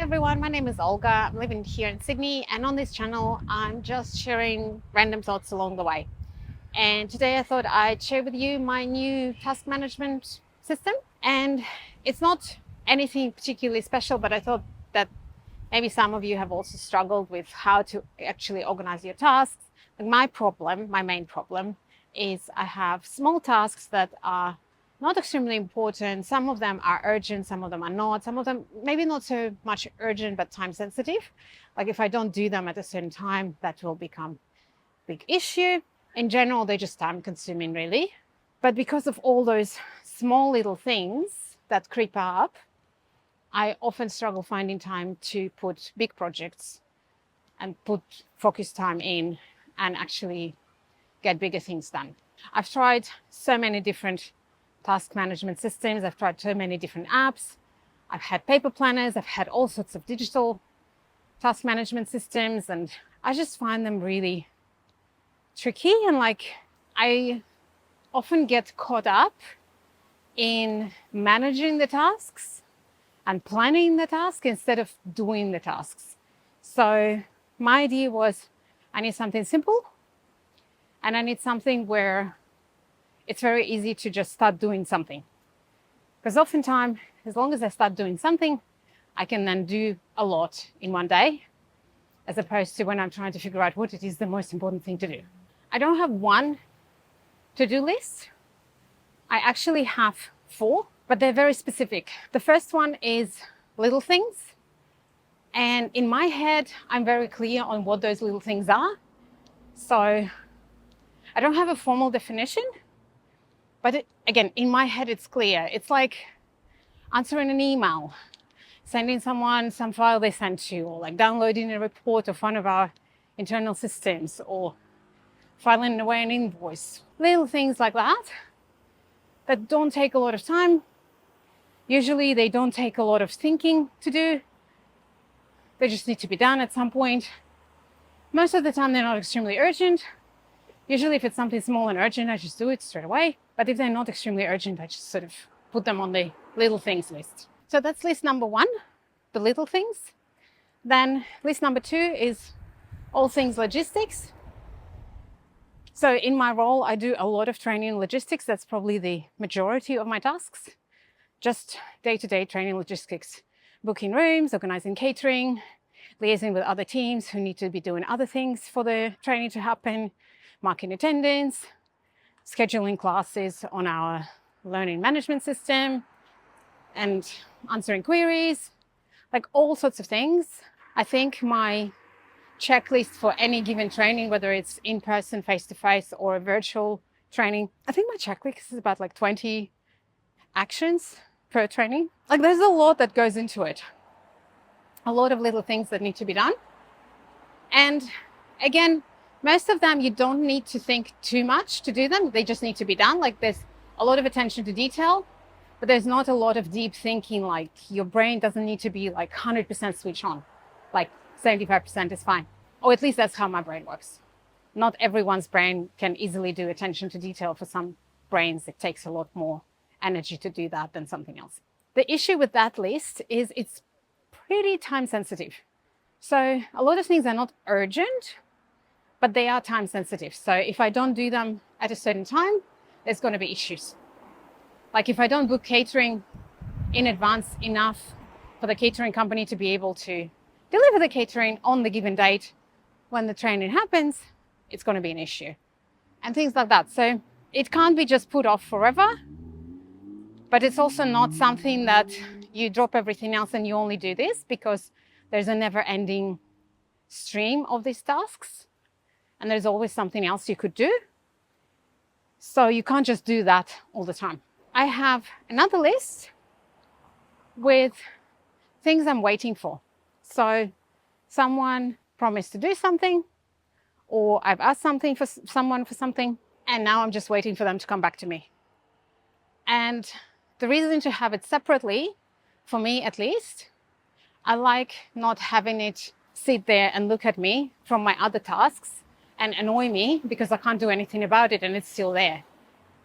everyone, my name is Olga. I'm living here in Sydney, and on this channel, I'm just sharing random thoughts along the way. And today I thought I'd share with you my new task management system. And it's not anything particularly special, but I thought that maybe some of you have also struggled with how to actually organize your tasks. And my main problem, is I have small tasks that are not extremely important. Some of them are urgent, some of them are not. Some of them maybe not so much urgent, but time sensitive. Like if I don't do them at a certain time, that will become a big issue. In general, they're just time consuming, really. But because of all those small little things that creep up, I often struggle finding time to put big projects and put focus time in and actually get bigger things done. I've tried so many different task management systems. I've tried so many different apps. I've had paper planners. I've had all sorts of digital task management systems, and I just find them really tricky. And I often get caught up in managing the tasks and planning the task instead of doing the tasks. So my idea was I need something simple, and I need something where it's very easy to just start doing something. Because oftentimes, as long as I start doing something, I can then do a lot in one day, as opposed to when I'm trying to figure out what it is the most important thing to do. I don't have one to-do list. I actually have 4, but they're very specific. The first one is little things. And in my head, I'm very clear on what those little things are. So I don't have a formal definition, but again, in my head, it's clear. It's like answering an email, sending someone some file they sent you, or like downloading a report of one of our internal systems, or filing away an invoice. Little things like that don't take a lot of time. Usually they don't take a lot of thinking to do. They just need to be done at some point. Most of the time, they're not extremely urgent. Usually if it's something small and urgent, I just do it straight away. But if they're not extremely urgent, I just sort of put them on the little things list. So that's list number 1, the little things. Then list number 2 is all things logistics. So in my role, I do a lot of training in logistics. That's probably the majority of my tasks. Just day-to-day training logistics, booking rooms, organizing catering, liaising with other teams who need to be doing other things for the training to happen, marking attendance, scheduling classes on our learning management system, and answering queries, like all sorts of things. I think my checklist for any given training, whether it's in person, face-to-face, or a virtual training, I think my checklist is about 20 actions per training. There's a lot that goes into it. A lot of little things that need to be done. And again, most of them, you don't need to think too much to do them. They just need to be done. There's a lot of attention to detail, but there's not a lot of deep thinking. Your brain doesn't need to be 100% switch on. 75% is fine. Or at least that's how my brain works. Not everyone's brain can easily do attention to detail. For some brains, it takes a lot more energy to do that than something else. The issue with that list is it's pretty time sensitive. So a lot of things are not urgent, but they are time sensitive. So if I don't do them at a certain time, there's going to be issues. If I don't book catering in advance enough for the catering company to be able to deliver the catering on the given date when the training happens, it's going to be an issue. And things like that. So it can't be just put off forever, but it's also not something that you drop everything else and you only do this, because there's a never-ending stream of these tasks. And there's always something else you could do. So you can't just do that all the time. I have another list with things I'm waiting for. So someone promised to do something, or I've asked someone for something, and now I'm just waiting for them to come back to me. And the reason to have it separately, for me at least, I like not having it sit there and look at me from my other tasks and annoy me because I can't do anything about it and it's still there.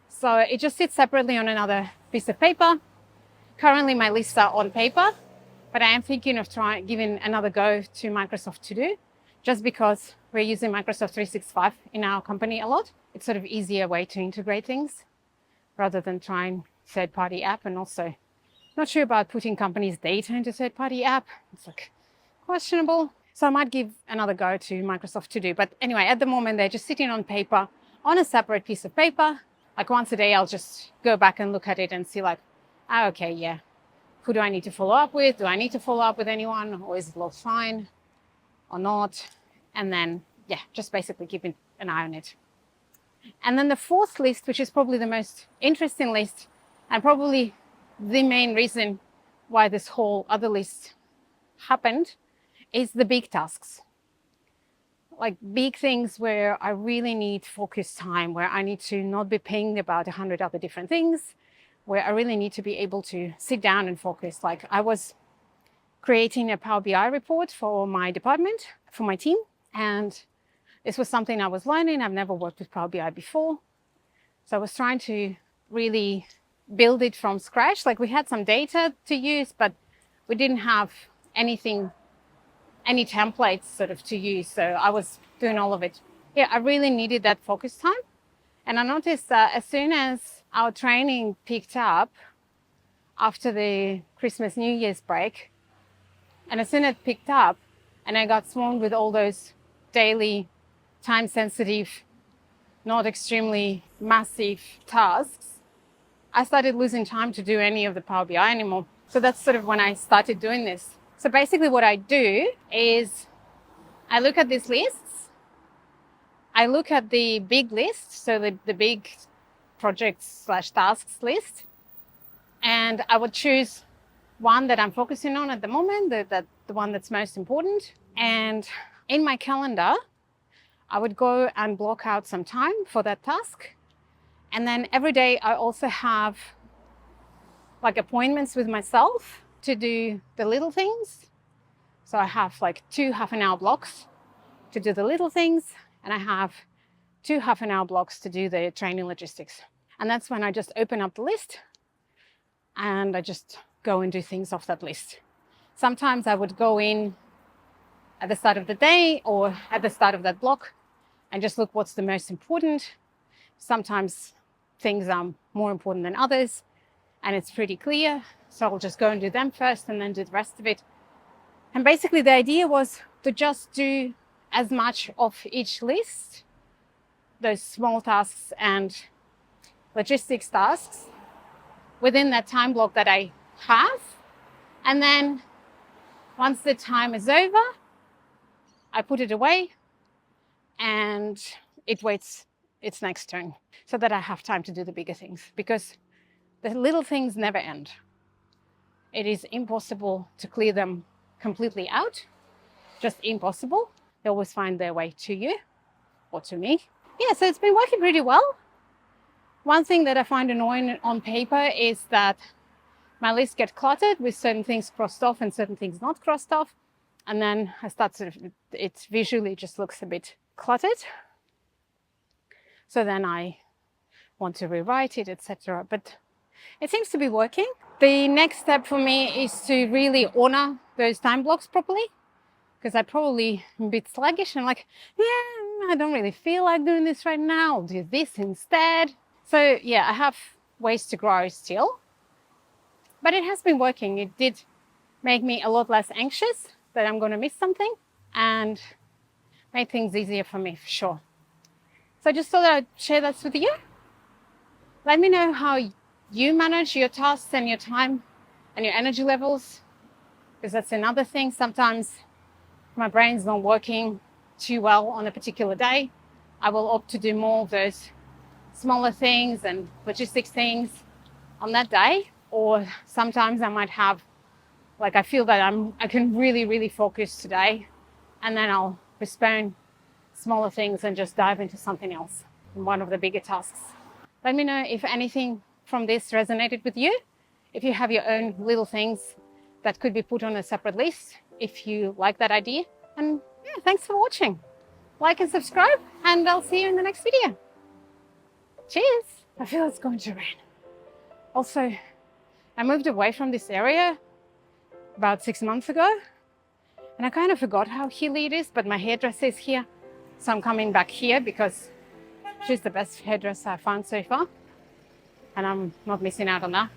So it just sits separately on another piece of paper. Currently my lists are on paper, but I am thinking of giving another go to Microsoft To Do, just because we're using Microsoft 365 in our company a lot. It's sort of easier way to integrate things rather than trying third-party app. And also not sure about putting companies' data into third-party app. It's like questionable. So I might give another go to Microsoft To Do. But anyway, at the moment, they're just sitting on paper, on a separate piece of paper. Like once a day, I'll just go back and look at it and see like, ah, okay, yeah. Who do I need to follow up with? Do I need to follow up with anyone? Or is it all fine or not? And then, yeah, just basically keeping an eye on it. And then the fourth list, which is probably the most interesting list and probably the main reason why this whole other list happened, is the big tasks. Like big things where I really need focused time, where I need to not be pinged about 100 other different things, where I really need to be able to sit down and focus. Like I was creating a Power BI report for my department, for my team, and this was something I was learning. I've never worked with Power BI before. So I was trying to really build it from scratch. Like we had some data to use, but we didn't have any templates sort of to use. So I was doing all of it. Yeah, I really needed that focus time. And I noticed that as soon as our training picked up after the Christmas New Year's break, and as soon as it picked up and I got swarmed with all those daily time sensitive, not extremely massive tasks, I started losing time to do any of the Power BI anymore. So that's sort of when I started doing this. So basically what I do is I look at these lists. I look at the big list, so the big projects/tasks list, and I would choose one that I'm focusing on at the moment, the one that's most important. And in my calendar, I would go and block out some time for that task. And then every day I also have like appointments with myself to do the little things. So I have like 2 half-an-hour blocks to do the little things, and I have 2 half-an-hour blocks to do the training logistics. And that's when I just open up the list and I just go and do things off that list. Sometimes I would go in at the start of the day or at the start of that block and just look what's the most important. Sometimes things are more important than others and it's pretty clear. So I'll just go and do them first and then do the rest of it. And basically the idea was to just do as much of each list, those small tasks and logistics tasks, within that time block that I have. And then once the time is over, I put it away and it waits its next turn so that I have time to do the bigger things, because the little things never end. It is impossible to clear them completely out, just impossible. They always find their way to you or to me. Yeah, so it's been working pretty well. One thing that I find annoying on paper is that my list gets cluttered with certain things crossed off and certain things not crossed off. And then I start it visually just looks a bit cluttered. So then I want to rewrite it, etc. But it seems to be working. The next step for me is to really honor those time blocks properly, because I probably am a bit sluggish and like, yeah, I don't really feel like doing this right now. I'll do this instead. So yeah, I have ways to grow still, but it has been working. It did make me a lot less anxious that I'm going to miss something and make things easier for me for sure. So I just thought I'd share that with you. Let me know how you manage your tasks and your time and your energy levels, because that's another thing. Sometimes my brain's not working too well on a particular day. I will opt to do more of those smaller things and logistics things on that day. Or sometimes I might have, like I feel that I can really focus today, and then I'll postpone smaller things and just dive into something else, one of the bigger tasks. Let me know if anything from this resonated with you, if you have your own little things that could be put on a separate list, if you like that idea. And yeah, thanks for watching. Like and subscribe, and I'll see you in the next video. Cheers. I feel it's going to rain. Also, I moved away from this area about 6 months ago. And I kind of forgot how hilly it is, but my hairdresser is here. So I'm coming back here because she's the best hairdresser I've found so far. And I'm not missing out on that.